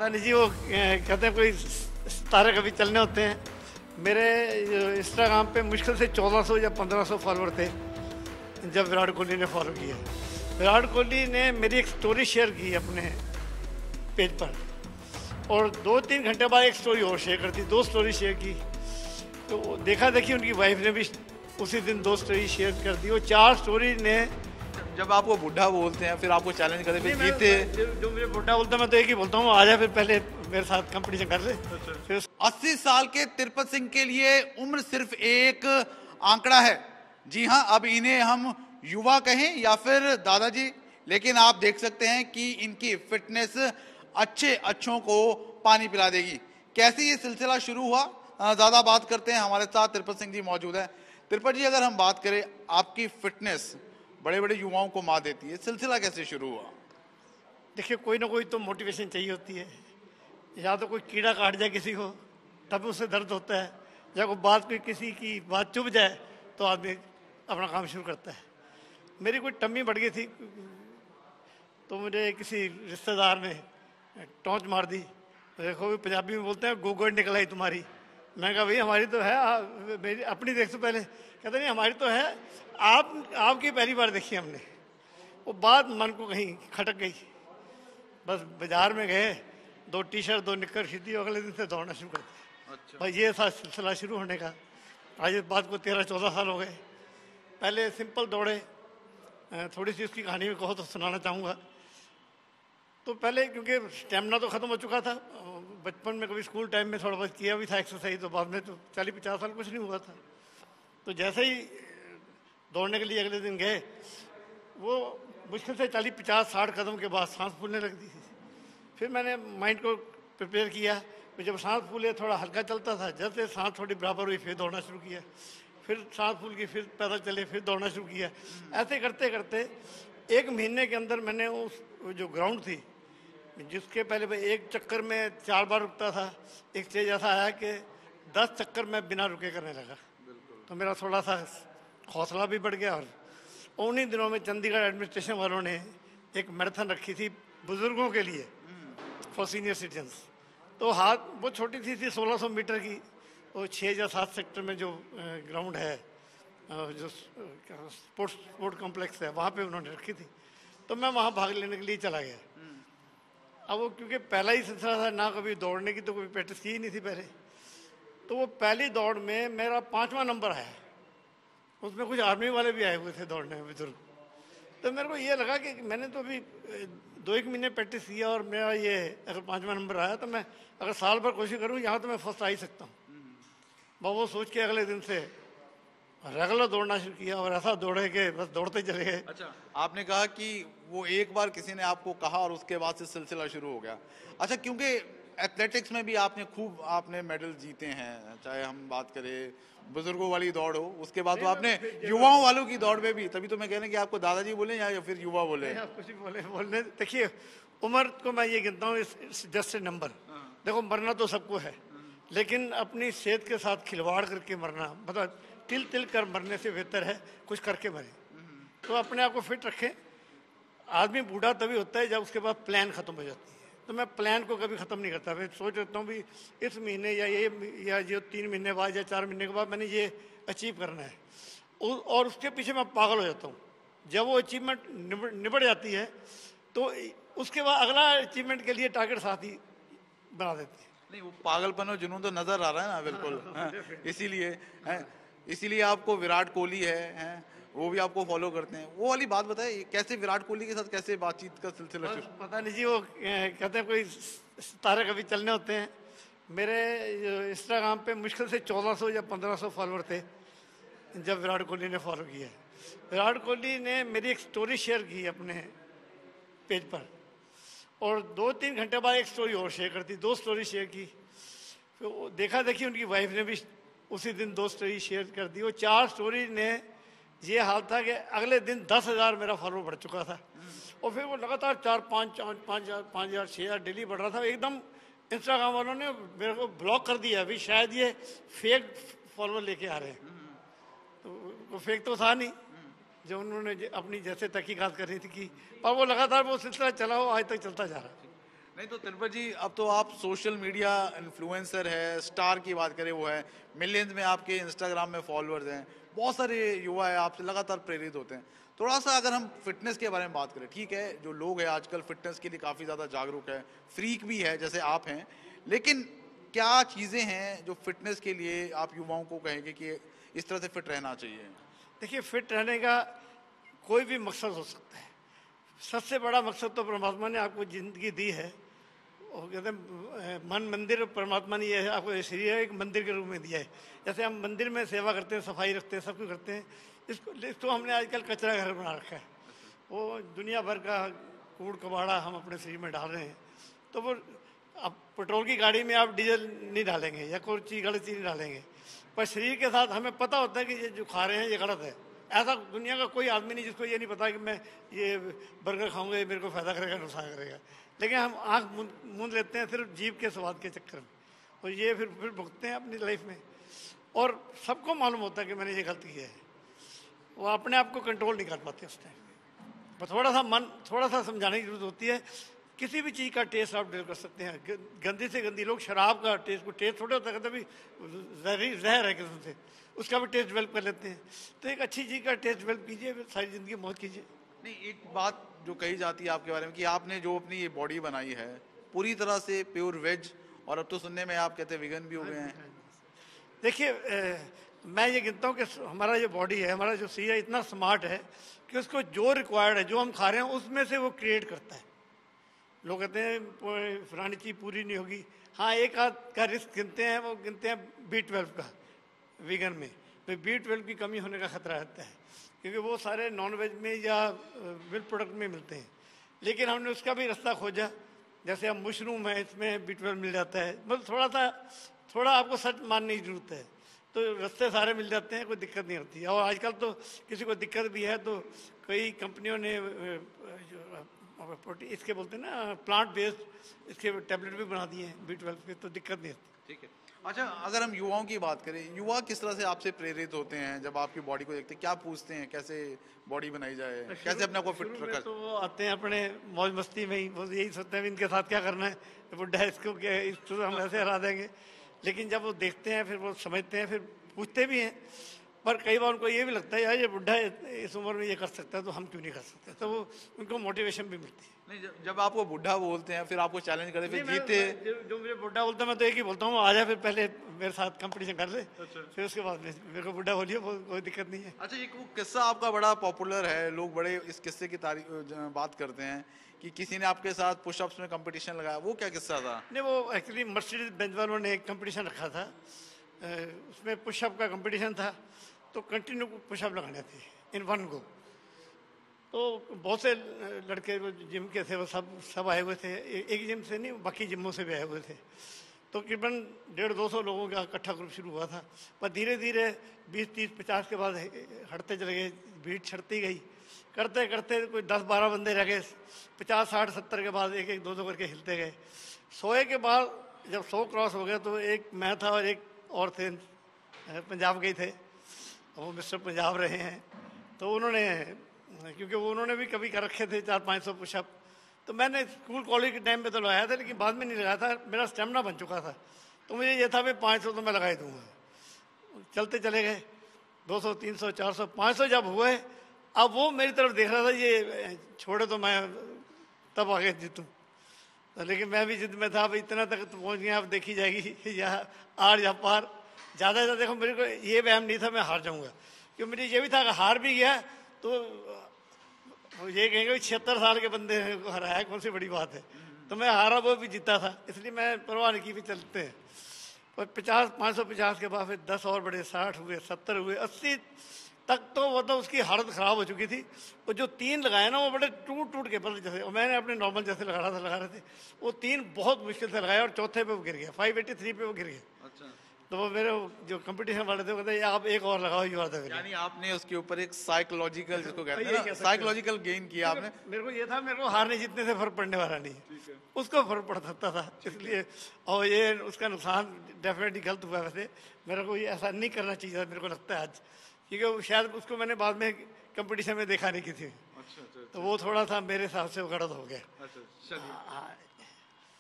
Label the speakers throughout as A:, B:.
A: नहीं जी, वो कहते हैं कोई तारे कभी चलने होते हैं। मेरे इंस्टाग्राम पे मुश्किल से 1400 या 1500 फॉलोअर थे जब विराट कोहली ने फॉलो किया। विराट कोहली ने मेरी एक स्टोरी शेयर की अपने पेज पर, और 2-3 घंटे बाद एक स्टोरी और शेयर कर दी, 2 स्टोरी शेयर की। तो देखा देखी उनकी वाइफ ने भी उसी दिन 2 स्टोरी शेयर कर दी। वो 4 स्टोरी ने,
B: जब आपको बुढ़ा बोलते हैं फिर आपको चैलेंज करते फिर जीते।
A: जो मुझे बुढ़ा बोलता है मैं तो एक ही बोलता हूँ, आ जा फिर पहले मेरे साथ कंपटीशन कर ले। फिर
B: 80 साल के तिरुपत सिंह के लिए उम्र सिर्फ एक आंकड़ा है। जी हाँ, अब इन्हें हम युवा कहें या फिर दादाजी, लेकिन आप देख सकते हैं कि इनकी फिटनेस अच्छों को पानी पिला देगी। कैसे ये सिलसिला शुरू हुआ, ज्यादा बात करते हैं। हमारे साथ तिरुपत सिंह जी मौजूद है। तिरुपत जी, अगर हम बात करें, आपकी फिटनेस बड़े बड़े युवाओं को मात देती है, सिलसिला कैसे शुरू हुआ?
A: देखिए, कोई ना कोई तो मोटिवेशन चाहिए होती है। या तो कोई कीड़ा काट जाए किसी को तब उससे दर्द होता है, या कोई किसी की बात चुभ जाए तो आदमी अपना काम शुरू करता है। मेरी कोई टम्मी बढ़ गई थी तो मुझे किसी रिश्तेदार ने टोंच मार दी। देखो, भी पंजाबी में बोलते हैं गोगड़ निकल आई तुम्हारी। मैं कहा भाई हमारी तो है, मेरी अपनी देख से पहले। कहते नहीं हमारी तो है, आपकी पहली बार देखी हमने। वो बात मन को कहीं खटक गई। बस बाजार में गए, 2 टी-शर्ट 2 निक्कर खरीदी, अगले दिन से दौड़ना शुरू कर दिया।
B: अच्छा।
A: भाई ये था सिलसिला शुरू होने का। आज इस बात को 13-14 साल हो गए। पहले सिंपल दौड़े। थोड़ी सी उसकी कहानी में कहो तो सुनाना चाहूँगा। तो पहले क्योंकि स्टेमिना तो ख़त्म हो चुका था, बचपन में कभी स्कूल टाइम में थोड़ा बहुत किया भी था एक्सरसाइज, तो बाद में तो 40-50 साल कुछ नहीं हुआ था। तो जैसे ही दौड़ने के लिए अगले दिन गए, वो मुश्किल से 40-50-60 कदम के बाद सांस फूलने लगती थी। फिर मैंने माइंड को प्रिपेयर किया कि जब सांस फूले थोड़ा हल्का चलता था, जैसे सांस थोड़ी बराबर हुई फिर दौड़ना शुरू किया, फिर सांस फूल गई फिर पैदल चले, फिर दौड़ना शुरू किया। ऐसे करते करते 1 महीने के अंदर मैंने उस जो ग्राउंड थी, जिसके पहले मैं एक चक्कर में 4 बार रुकता था, एक स्टेज ऐसा आया कि 10 चक्कर मैं बिना रुके करने लगा। तो मेरा थोड़ा सा हौसला भी बढ़ गया। और उन्हीं दिनों में चंडीगढ़ एडमिनिस्ट्रेशन वालों ने एक मैराथन रखी थी बुजुर्गों के लिए, फॉर सीनियर सिटीजन्स। तो वो छोटी सी थी 1600 मीटर की। वो 6 या 7 सेक्टर में जो ग्राउंड है, जो स्पोर्ट कॉम्प्लेक्स है, वहाँ पे उन्होंने रखी थी। तो मैं वहाँ भाग लेने के लिए चला गया। अब वो क्योंकि पहला ही सिलसिला था, ना कभी दौड़ने की तो कोई प्रैक्टिस की ही नहीं थी पहले। तो वो पहली दौड़ में मेरा 5वां नंबर आया। उसमें कुछ आर्मी वाले भी आए हुए थे दौड़ने में, बुजुर्ग। तो मेरे को ये लगा कि मैंने तो अभी 2-1 महीने प्रैक्टिस किया और मेरा ये अगर 5वां नंबर आया तो मैं अगर साल भर कोशिश करूँ यहाँ तो मैं फर्स्ट आ ही सकता हूँ। मैं वो सोच के अगले दिन से रेगुलर दौड़ना शुरू किया और ऐसा दौड़े कि बस दौड़ते चले गए।
B: अच्छा, आपने कहा कि वो एक बार किसी ने आपको कहा और उसके बाद से सिलसिला शुरू हो गया। अच्छा, क्योंकि एथलेटिक्स में भी आपने मेडल जीते हैं, चाहे हम बात करें बुजुर्गों वाली दौड़ हो, उसके बाद तो आपने युवाओं वालों की दौड़ में भी, तभी तो मैं कहना कि आपको दादाजी बोले या फिर युवा बोले।
A: आप कुछ भी बोलने देखिए, उम्र को मैं ये गिनता हूँ जस्ट ए नंबर। देखो, मरना तो सबको है, लेकिन अपनी सेहत के साथ खिलवाड़ करके मरना, मतलब तिल कर मरने से बेहतर है कुछ करके मरे। तो अपने आप को फिट रखें। आदमी बूढ़ा तभी होता है जब उसके बाद प्लान खत्म हो जाती है। तो मैं प्लान को कभी ख़त्म नहीं करता। मैं सोच लेता हूँ भी इस महीने या जो 3 महीने बाद या 4 महीने के बाद मैंने ये अचीव करना है, और उसके पीछे मैं पागल हो जाता हूँ। जब वो अचीवमेंट निबट जाती है तो उसके बाद अगला अचीवमेंट के लिए टारगेट साथ ही बना देती है।
B: नहीं, वो पागलपन और जुनून तो नजर आ रहा है ना, बिल्कुल। इसीलिए आपको विराट कोहली है, वो भी आपको फॉलो करते हैं। वो वाली बात बताए, कैसे विराट कोहली के साथ कैसे बातचीत का सिलसिला शुरू?
A: पता नहीं जी, वो कहते हैं कोई तारे कभी चलने होते हैं। मेरे इंस्टाग्राम पे मुश्किल से 1400 या 1500 फॉलोअर थे जब विराट कोहली ने फॉलो किया। विराट कोहली ने मेरी एक स्टोरी शेयर की अपने पेज पर, और 2-3 घंटे बाद एक स्टोरी और शेयर कर दी, 2 स्टोरी शेयर की। फिर देखा देखी उनकी वाइफ ने भी उसी दिन 2 स्टोरी शेयर कर दी। वो 4 स्टोरी ने ये हाल था कि अगले दिन 10,000 मेरा फॉलोअर बढ़ चुका था। और फिर वो लगातार 4-5,000 6,000 डेली बढ़ रहा था। एकदम इंस्टाग्राम वालों ने मेरे को ब्लॉक कर दिया, अभी शायद ये फेक फॉलोअर लेके आ रहे हैं। तो वो फेक तो था नहीं, जो उन्होंने अपनी जैसे तहकीकात कर रही थी कि, पर वो लगातार वो सिलसिला चला, वो आज तक चलता जा रहा है।
B: नहीं तो तिरुपति जी, अब तो आप सोशल मीडिया इन्फ्लुएंसर है, स्टार की बात करें वो है, मिलियंस में आपके इंस्टाग्राम में फॉलोअर्स हैं, बहुत सारे युवा है आपसे लगातार प्रेरित होते हैं। थोड़ा सा अगर हम फिटनेस के बारे में बात करें, ठीक है जो लोग हैं आजकल फिटनेस के लिए काफ़ी ज़्यादा जागरूक है, फ्रीक भी है जैसे आप हैं, लेकिन क्या चीज़ें हैं जो फिटनेस के लिए आप युवाओं को कहेंगे कि इस तरह से फिट रहना चाहिए?
A: देखिए, फिट रहने का कोई भी मकसद हो सकता है। सबसे बड़ा मकसद तो परमात्मा ने आपको ज़िंदगी दी है, और कहते हैं मन मंदिर, परमात्मा ने ये है आपको शरीर एक मंदिर के रूप में दिया है। जैसे हम मंदिर में सेवा करते हैं, सफाई रखते हैं, सब कुछ करते हैं, इसको हमने आजकल कचरा घर बना रखा है। वो दुनिया भर का कूड़ कबाड़ा हम अपने शरीर में डाल रहे हैं। तो वो अब पेट्रोल की गाड़ी में आप डीजल नहीं डालेंगे या कोई चीज़ गलत चीज़ नहीं डालेंगे, पर शरीर के साथ हमें पता होता है कि ये जो खा रहे हैं ये गलत है। ऐसा दुनिया का कोई आदमी नहीं जिसको ये नहीं पता कि मैं ये बर्गर खाऊंगा ये मेरे को फायदा करेगा नुकसान करेगा, लेकिन हम आँख मूंद लेते हैं सिर्फ जीभ के स्वाद के चक्कर में, और ये फिर भुगतते हैं अपनी लाइफ में। और सबको मालूम होता है कि मैंने ये गलती किया है, वो अपने आप को कंट्रोल नहीं कर पाते उस टाइम। पर थोड़ा सा समझाने की जरूरत होती है। किसी भी चीज़ का टेस्ट आप डेवलप कर सकते हैं। गंदी से गंदी लोग शराब का टेस्ट, को टेस्ट थोड़ा होता है, कहते भी जहर है किस्म से, उसका भी टेस्ट डेवलप कर लेते हैं। तो एक अच्छी चीज़ का टेस्ट डेवलप कीजिए, फिर सारी ज़िंदगी मौज कीजिए।
B: नहीं, एक बात जो कही जाती है आपके बारे में कि आपने जो अपनी ये बॉडी बनाई है पूरी तरह से प्योर वेज, और अब तो सुनने में आप कहते हैं विगन भी हो गए हैं।
A: देखिए, मैं ये गिनता हूँ कि हमारा जो बॉडी है, हमारा जो शरीर है, इतना स्मार्ट है कि उसको जो रिक्वायर्ड है, जो हम खा रहे हैं उसमें से वो क्रिएट करता है। लोग कहते हैं फलानी चीज़ पूरी नहीं होगी। हाँ, एक आध का रिस्क गिनते हैं, वो गिनते हैं B12 का वीगन में। तो B12 की कमी होने का खतरा रहता है, क्योंकि वो सारे नॉन वेज में या मिल्क प्रोडक्ट में मिलते हैं। लेकिन हमने उसका भी रास्ता खोजा, जैसे अब मशरूम है, इसमें B12 मिल जाता है। मतलब थोड़ा आपको सच मानने की जरूरत है, तो रास्ते सारे मिल जाते हैं, कोई दिक्कत नहीं होती है। और आजकल तो किसी को दिक्कत भी है तो कई कंपनियों ने इसके बोलते हैं ना प्लांट बेस्ड इसके टैबलेट भी बना दिए हैं B12 के, तो दिक्कत नहीं होती।
B: ठीक है। अच्छा, अगर हम युवाओं की बात करें, युवा किस तरह से आपसे प्रेरित होते हैं जब आपकी बॉडी को देखते हैं? क्या पूछते हैं, कैसे बॉडी बनाई जाए, कैसे अपने को फिट रखा?
A: तो वो आते हैं अपने मौज मस्ती में ही, वो यही सोचते हैं इनके साथ क्या करना है, बुढ़ा इसको क्या, इसको हम ऐसे हरा देंगे। लेकिन जब वो देखते हैं फिर वो समझते हैं, फिर पूछते भी हैं। पर कई बार उनको ये भी लगता है यार ये बुढ़ा इस उम्र में ये कर सकता है तो हम क्यों नहीं कर सकते, तो वो उनको मोटिवेशन भी मिलती है।
B: नहीं, जब आपको बुढ़ा बोलते हैं फिर आपको चैलेंज करते फिर जीते?
A: जो मुझे बुढ़ा बोलता है मैं तो एक ही बोलता हूँ, आ जा फिर पहले मेरे साथ कंपटीशन कर ले, फिर उसके बाद मेरे को बुढ़ा बोलिए, कोई दिक्कत नहीं है।
B: अच्छा, एक वो किस्सा आपका बड़ा पॉपुलर है, लोग बड़े इस किस्से की बात करते हैं कि किसी ने आपके साथ पुशअप्स में कंपटीशन लगाया, वो क्या किस्सा था?
A: नहीं, वो एक्चुअली मर्सिडीज बेंज वालों ने एक कंपटीशन रखा था, उसमें पुशअप का कंपटीशन था, तो कंटिन्यू पुशअप लगाने थे इन वन गो। तो बहुत से लड़के जिम के थे, वो सब आए हुए थे, एक जिम से नहीं बाकी जिमों से भी आए हुए थे। तो तकरीबन 150-200 लोगों का इकट्ठा ग्रुप शुरू हुआ था, पर धीरे धीरे 20, 30, 50 के बाद हटते चले गए, भीड़ छटती गई। करते करते कोई 10-12 बंदे रह गए, 50, 60, 70 के बाद एक 2-2 करके हिलते गए। 100 के बाद जब 100 क्रॉस हो गया तो एक मैं था और एक और थे, पंजाब गए थे, वो मिस्टर पंजाब रहे हैं। तो उन्होंने, क्योंकि उन्होंने भी कभी कर रखे थे 400-500 पुशअप, तो मैंने स्कूल कॉलेज के टाइम पे तो लगाया था, लेकिन बाद में नहीं लगाया था, मेरा स्टेमिना बन चुका था। तो मुझे ये था भाई 500 तो मैं लगा ही दूंगा। चलते चले गए, 200, 300, 400, 500 जब हुए, अब वो मेरी तरफ देख रहा था, ये छोड़े तो मैं तब आगे जीतूँ। तो लेकिन मैं भी जिद में था, भाई इतना तक तो पहुँच गया, अब देखी जाएगी या आर या पार। ज़्यादा ज़्यादा देखो, मेरे को ये वहम नहीं था मैं हार जाऊँगा, क्योंकि मुझे ये भी था कि हार भी गया तो ये कहेंगे 76 साल के बंदे को हराया, कौन सी बड़ी बात है। तो मैं हारा, वो भी जीता था, इसलिए मैं परवाह नहीं की भी चलते हैं। पर 550 के बाद फिर 10 और बड़े, 60 हुए, 70 हुए, 80 तक तो वो तो उसकी हालत ख़राब हो चुकी थी। और जो 3 लगाए ना वो बड़े टूट के पल जैसे, और मैंने अपने नॉर्मल जैसे लगा रहे थे, वो 3 बहुत मुश्किल से लगाए और चौथे पे वो गिर गया, 583 पे वो गिर गया।
B: अच्छा।
A: तो वो मेरे जो कंपटीशन वाले थे वो कहते आप एक और लगाओ, यू आर द विनर।
B: यानी आपने उसके ऊपर एक साइकोलॉजिकल, जिसको कहते हैं ना, साइकोलॉजिकल गेन किया आपने।
A: मेरे को ये था, मेरे को हारने जीतने से फर्क पड़ने वाला नहीं, उसको फर्क पड़ सकता था, इसलिए। और ये उसका नुकसान डेफिनेटली गलत हुआ। वैसे मेरे को ये ऐसा नहीं करना चाहिए था, मेरे को लगता है आज, क्योंकि शायद उसको मैंने बाद में कंपटीशन में देखा नहीं की थी।
B: अच्छा।
A: तो वो थोड़ा सा मेरे हिसाब से गलत हो गया।
B: अच्छा,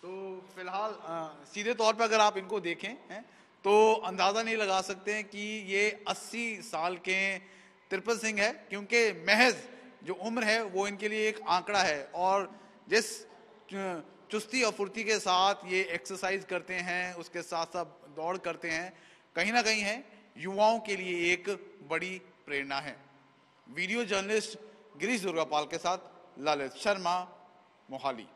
B: तो फिलहाल सीधे तौर पे अगर आप इनको देखें हैं तो अंदाज़ा नहीं लगा सकते हैं कि ये 80 साल के तिरुपति सिंह है, क्योंकि महज जो उम्र है वो इनके लिए एक आंकड़ा है। और जिस चुस्ती और फुर्ती के साथ ये एक्सरसाइज करते हैं, उसके साथ साथ दौड़ करते हैं, कहीं ना कहीं है युवाओं के लिए एक बड़ी प्रेरणा है। वीडियो जर्नलिस्ट गिरीश दुर्गापाल के साथ ललित शर्मा, मोहाली।